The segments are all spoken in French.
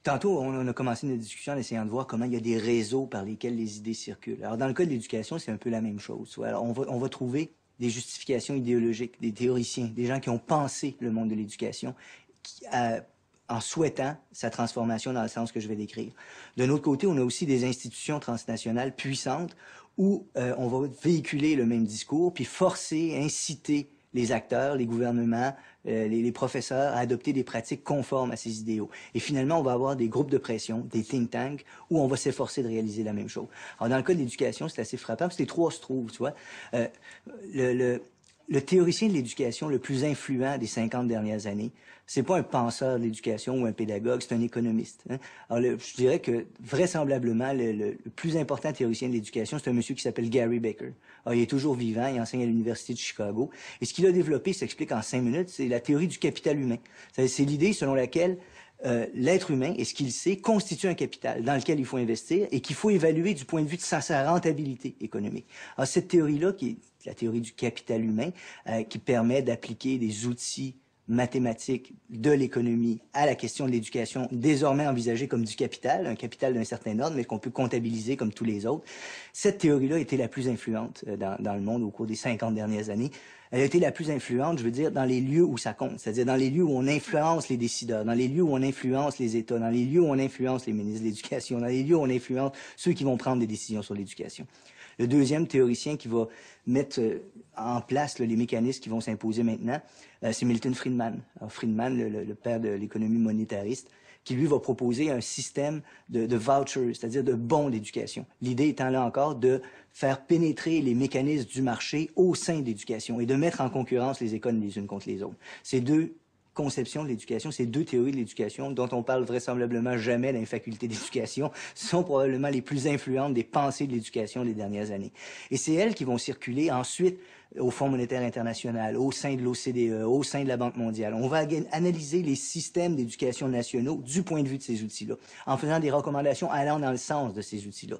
Tantôt, on a commencé notre discussion en essayant de voir comment il y a des réseaux par lesquels les idées circulent. Alors, dans le cas de l'éducation, c'est un peu la même chose. Alors, on va trouver des justifications idéologiques, des théoriciens, des gens qui ont pensé le monde de l'éducation, en souhaitant sa transformation dans le sens que je vais décrire. D'un autre côté, on a aussi des institutions transnationales puissantes où on va véhiculer le même discours, puis forcer, inciter les acteurs, les gouvernements, les professeurs à adopter des pratiques conformes à ces idéaux. Et finalement, on va avoir des groupes de pression, des think tanks, où on va s'efforcer de réaliser la même chose. Alors, dans le cas de l'éducation, c'est assez frappant, parce que les trois se trouvent, tu vois. Le théoricien de l'éducation le plus influent des 50 dernières années, c'est pas un penseur de l'éducation ou un pédagogue, c'est un économiste. Hein? Alors, je dirais que vraisemblablement, le plus important théoricien de l'éducation, c'est un monsieur qui s'appelle Gary Becker. Alors, il est toujours vivant, il enseigne à l'Université de Chicago. Et ce qu'il a développé, s'explique en 5 minutes, c'est la théorie du capital humain. C'est l'idée selon laquelle l'être humain et ce qu'il sait constitue un capital dans lequel il faut investir et qu'il faut évaluer du point de vue de sa rentabilité économique. Alors, cette théorie-là, qui est la théorie du capital humain, qui permet d'appliquer des outils mathématiques de l'économie à la question de l'éducation, désormais envisagée comme du capital, un capital d'un certain ordre, mais qu'on peut comptabiliser comme tous les autres. Cette théorie-là a été la plus influente dans le monde au cours des 50 dernières années. Elle a été la plus influente, je veux dire, dans les lieux où ça compte, c'est-à-dire dans les lieux où on influence les décideurs, dans les lieux où on influence les États, dans les lieux où on influence les ministres de l'Éducation, dans les lieux où on influence ceux qui vont prendre des décisions sur l'éducation. Le deuxième théoricien qui va mettre en place les mécanismes qui vont s'imposer maintenant, c'est Milton Friedman. Alors, Friedman, le père de l'économie monétariste, qui lui va proposer un système de vouchers, c'est-à-dire de bons d'éducation. L'idée étant là encore de faire pénétrer les mécanismes du marché au sein de l'éducation et de mettre en concurrence les écoles les unes contre les autres. Ces deux conceptions de l'éducation, ces deux théories de l'éducation dont on parle vraisemblablement jamais dans les facultés d'éducation, sont probablement les plus influentes des pensées de l'éducation des dernières années. Et c'est elles qui vont circuler ensuite au Fonds monétaire international, au sein de l'OCDE, au sein de la Banque mondiale. On va analyser les systèmes d'éducation nationaux du point de vue de ces outils-là, en faisant des recommandations allant dans le sens de ces outils-là.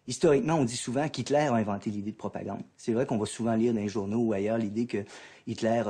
Historiquement, on dit souvent qu'Hitler a inventé l'idée de propagande. C'est vrai qu'on va souvent lire dans les journaux ou ailleurs l'idée que Hitler,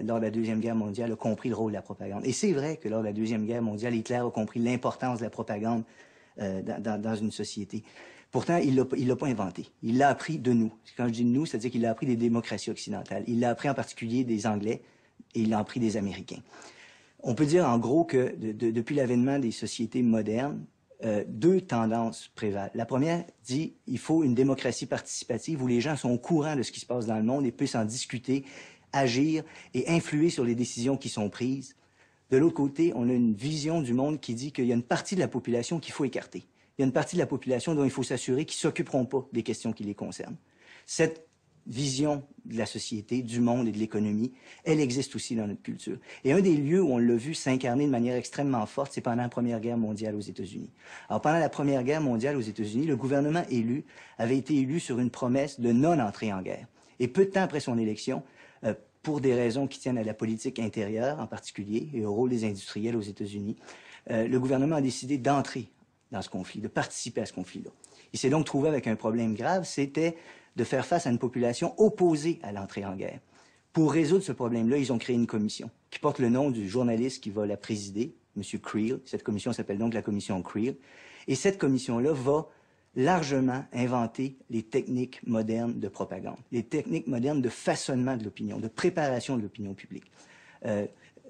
lors de la Deuxième Guerre mondiale, a compris le rôle de la propagande. Et c'est vrai que lors de la Deuxième Guerre mondiale, Hitler a compris l'importance de la propagande dans une société. Pourtant, il l'a pas inventé. Il l'a appris de nous. Quand je dis de nous, c'est-à-dire qu'il l'a appris des démocraties occidentales. Il l'a appris en particulier des Anglais et il l'a appris des Américains. On peut dire en gros que depuis l'avènement des sociétés modernes, deux tendances prévalent. La première dit il faut une démocratie participative où les gens sont au courant de ce qui se passe dans le monde et puissent en discuter, agir et influer sur les décisions qui sont prises. De l'autre côté, on a une vision du monde qui dit qu'il y a une partie de la population qu'il faut écarter. Il y a une partie de la population dont il faut s'assurer qu'ils ne s'occuperont pas des questions qui les concernent. Cette vision de la société, du monde et de l'économie, elle existe aussi dans notre culture. Et un des lieux où on l'a vu s'incarner de manière extrêmement forte, c'est pendant la Première Guerre mondiale aux États-Unis. Alors, pendant la Première Guerre mondiale aux États-Unis, le gouvernement élu avait été élu sur une promesse de non-entrée en guerre. Et peu de temps après son élection, pour des raisons qui tiennent à la politique intérieure en particulier et au rôle des industriels aux États-Unis, le gouvernement a décidé d'entrer dans ce conflit, de participer à ce conflit-là. Il s'est donc trouvé avec un problème grave, c'était de faire face à une population opposée à l'entrée en guerre. Pour résoudre ce problème-là, ils ont créé une commission qui porte le nom du journaliste qui va la présider, M. Creel. Cette commission s'appelle donc la commission Creel. Et cette commission-là va largement inventer les techniques modernes de propagande, les techniques modernes de façonnement de l'opinion, de préparation de l'opinion publique.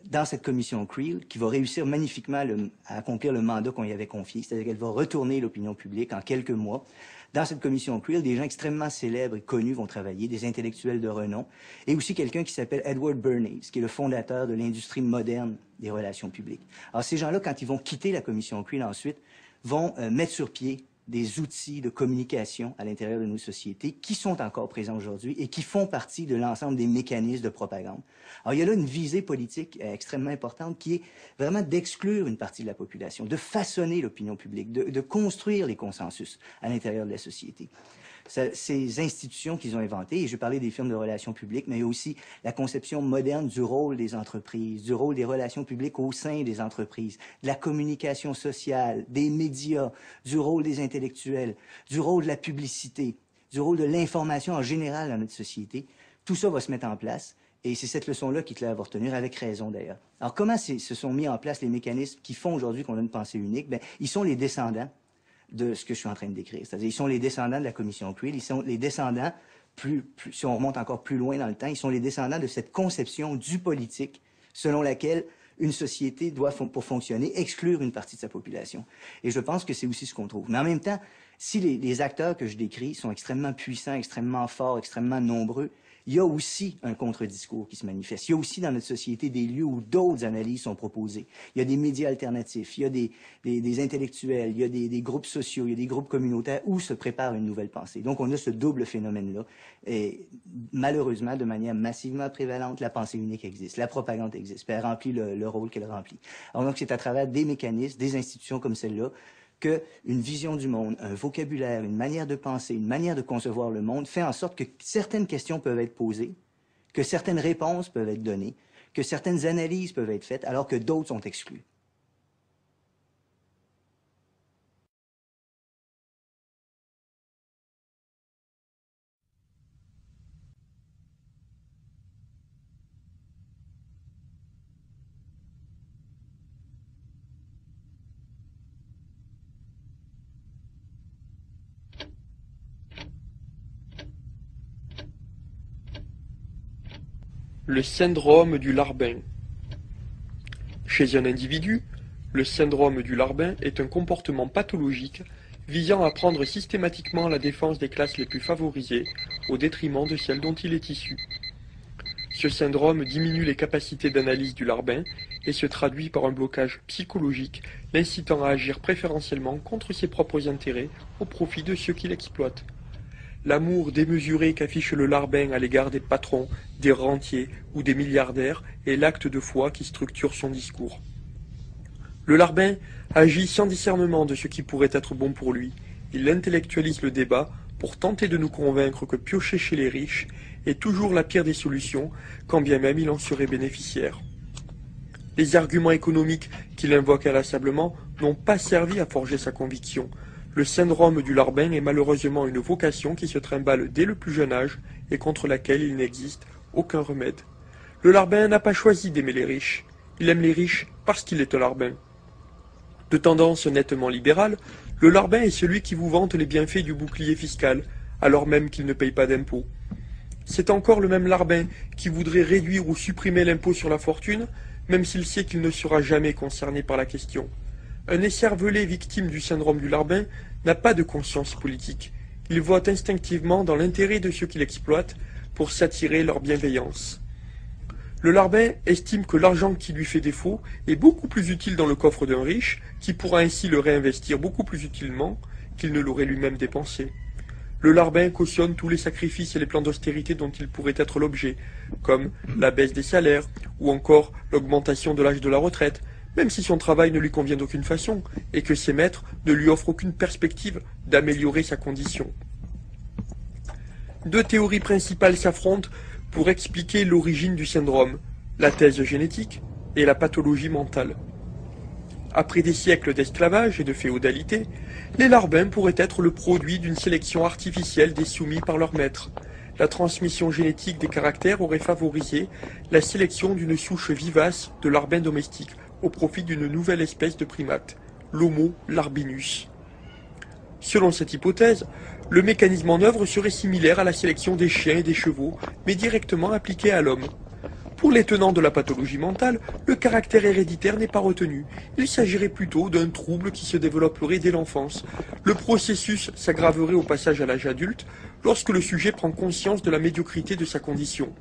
Dans cette commission Creel, qui va réussir magnifiquement à accomplir le mandat qu'on y avait confié, c'est-à-dire qu'elle va retourner l'opinion publique en quelques mois. Dans cette commission Creel, des gens extrêmement célèbres et connus vont travailler, des intellectuels de renom, et aussi quelqu'un qui s'appelle Edward Bernays, qui est le fondateur de l'industrie moderne des relations publiques. Alors ces gens-là, quand ils vont quitter la commission Creel ensuite, vont mettre sur pied des outils de communication à l'intérieur de nos sociétés qui sont encore présents aujourd'hui et qui font partie de l'ensemble des mécanismes de propagande. Alors, il y a là une visée politique extrêmement importante qui est vraiment d'exclure une partie de la population, de façonner l'opinion publique, de construire les consensus à l'intérieur de la société. Ces institutions qu'ils ont inventées, et je parlais des firmes de relations publiques, mais il y a aussi la conception moderne du rôle des entreprises, du rôle des relations publiques au sein des entreprises, de la communication sociale, des médias, du rôle des intellectuels, du rôle de la publicité, du rôle de l'information en général dans notre société. Tout ça va se mettre en place. Et c'est cette leçon-là qu'Hitler va retenir, avec raison d'ailleurs. Alors comment se sont mis en place les mécanismes qui font aujourd'hui qu'on a une pensée unique? Bien, ils sont les descendants de ce que je suis en train de décrire. C'est-à-dire, ils sont les descendants de la commission Creel, ils sont les descendants, si on remonte encore plus loin dans le temps, ils sont les descendants de cette conception du politique selon laquelle une société doit, pour fonctionner, exclure une partie de sa population. Et je pense que c'est aussi ce qu'on trouve. Mais en même temps, si les acteurs que je décris sont extrêmement puissants, extrêmement forts, extrêmement nombreux, il y a aussi un contre-discours qui se manifeste. Il y a aussi dans notre société des lieux où d'autres analyses sont proposées. Il y a des médias alternatifs, il y a des intellectuels, il y a des groupes sociaux, il y a des groupes communautaires où se prépare une nouvelle pensée. Donc on a ce double phénomène-là. Et malheureusement, de manière massivement prévalente, la pensée unique existe, la propagande existe, puis elle remplit le rôle qu'elle remplit. Alors donc c'est à travers des mécanismes, des institutions comme celle-là, qu'une vision du monde, un vocabulaire, une manière de penser, une manière de concevoir le monde fait en sorte que certaines questions peuvent être posées, que certaines réponses peuvent être données, que certaines analyses peuvent être faites, alors que d'autres sont exclues. Le syndrome du larbin. Chez un individu, le syndrome du larbin est un comportement pathologique visant à prendre systématiquement la défense des classes les plus favorisées au détriment de celles dont il est issu. Ce syndrome diminue les capacités d'analyse du larbin et se traduit par un blocage psychologique l'incitant à agir préférentiellement contre ses propres intérêts au profit de ceux qui l'exploitent. L'amour démesuré qu'affiche le larbin à l'égard des patrons, des rentiers ou des milliardaires est l'acte de foi qui structure son discours. Le larbin agit sans discernement de ce qui pourrait être bon pour lui. Il intellectualise le débat pour tenter de nous convaincre que piocher chez les riches est toujours la pire des solutions, quand bien même il en serait bénéficiaire. Les arguments économiques qu'il invoque inlassablement n'ont pas servi à forger sa conviction. Le syndrome du larbin est malheureusement une vocation qui se trimballe dès le plus jeune âge et contre laquelle il n'existe aucun remède. Le larbin n'a pas choisi d'aimer les riches. Il aime les riches parce qu'il est un larbin. De tendance nettement libérale, le larbin est celui qui vous vante les bienfaits du bouclier fiscal, alors même qu'il ne paye pas d'impôts. C'est encore le même larbin qui voudrait réduire ou supprimer l'impôt sur la fortune, même s'il sait qu'il ne sera jamais concerné par la question. Un écervelé victime du syndrome du larbin n'a pas de conscience politique. Il vote instinctivement dans l'intérêt de ceux qui l'exploitent pour s'attirer leur bienveillance. Le larbin estime que l'argent qui lui fait défaut est beaucoup plus utile dans le coffre d'un riche, qui pourra ainsi le réinvestir beaucoup plus utilement qu'il ne l'aurait lui-même dépensé. Le larbin cautionne tous les sacrifices et les plans d'austérité dont il pourrait être l'objet, comme la baisse des salaires ou encore l'augmentation de l'âge de la retraite, même si son travail ne lui convient d'aucune façon et que ses maîtres ne lui offrent aucune perspective d'améliorer sa condition. Deux théories principales s'affrontent pour expliquer l'origine du syndrome, la thèse génétique et la pathologie mentale. Après des siècles d'esclavage et de féodalité, les larbins pourraient être le produit d'une sélection artificielle des soumis par leurs maîtres. La transmission génétique des caractères aurait favorisé la sélection d'une souche vivace de larbins domestiques au profit d'une nouvelle espèce de primate, l'Homo larbinus. Selon cette hypothèse, le mécanisme en œuvre serait similaire à la sélection des chiens et des chevaux, mais directement appliqué à l'homme. Pour les tenants de la pathologie mentale, le caractère héréditaire n'est pas retenu. Il s'agirait plutôt d'un trouble qui se développerait dès l'enfance. Le processus s'aggraverait au passage à l'âge adulte, lorsque le sujet prend conscience de la médiocrité de sa condition.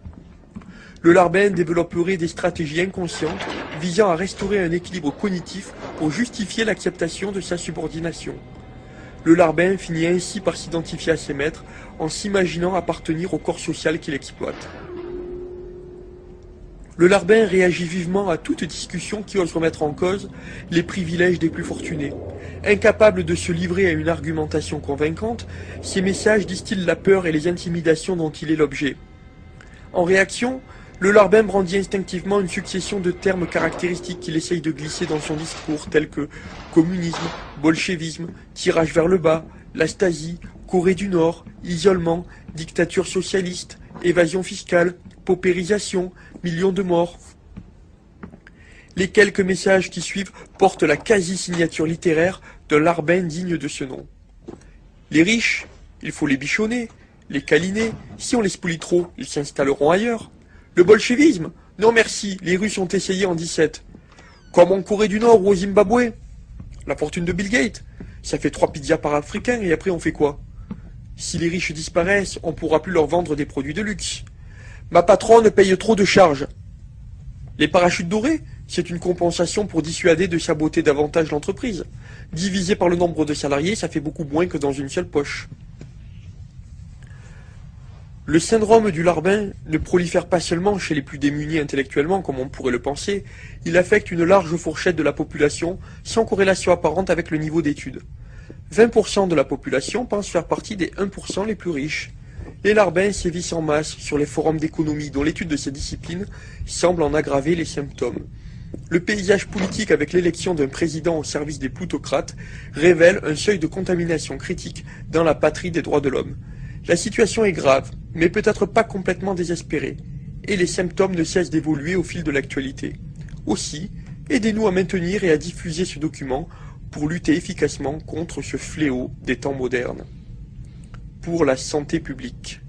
Le larbin développerait des stratégies inconscientes visant à restaurer un équilibre cognitif pour justifier l'acceptation de sa subordination. Le larbin finit ainsi par s'identifier à ses maîtres en s'imaginant appartenir au corps social qu'il exploite. Le larbin réagit vivement à toute discussion qui ose remettre en cause les privilèges des plus fortunés. Incapable de se livrer à une argumentation convaincante, ses messages distillent la peur et les intimidations dont il est l'objet. En réaction, le larbin brandit instinctivement une succession de termes caractéristiques qu'il essaye de glisser dans son discours, tels que communisme, bolchevisme, tirage vers le bas, la Stasi, Corée du Nord, isolement, dictature socialiste, évasion fiscale, paupérisation, millions de morts. Les quelques messages qui suivent portent la quasi-signature littéraire d'un larbin digne de ce nom. Les riches, il faut les bichonner, les câliner, si on les spolie trop, ils s'installeront ailleurs. Le bolchevisme, non merci, les Russes ont essayé en 17. Comme en Corée du Nord ou au Zimbabwe. La fortune de Bill Gates, ça fait 3 pizzas par Africain et après on fait quoi? Si les riches disparaissent, on ne pourra plus leur vendre des produits de luxe. Ma patronne paye trop de charges. Les parachutes dorés, c'est une compensation pour dissuader de saboter davantage l'entreprise. Divisé par le nombre de salariés, ça fait beaucoup moins que dans une seule poche. Le syndrome du larbin ne prolifère pas seulement chez les plus démunis intellectuellement, comme on pourrait le penser, il affecte une large fourchette de la population, sans corrélation apparente avec le niveau d'études. 20% de la population pense faire partie des 1% les plus riches. Les larbins sévissent en masse sur les forums d'économie dont l'étude de ces disciplines semble en aggraver les symptômes. Le paysage politique avec l'élection d'un président au service des plutocrates révèle un seuil de contamination critique dans la patrie des droits de l'homme. La situation est grave, mais peut-être pas complètement désespérée, et les symptômes ne cessent d'évoluer au fil de l'actualité. Aussi, aidez-nous à maintenir et à diffuser ce document pour lutter efficacement contre ce fléau des temps modernes. Pour la santé publique.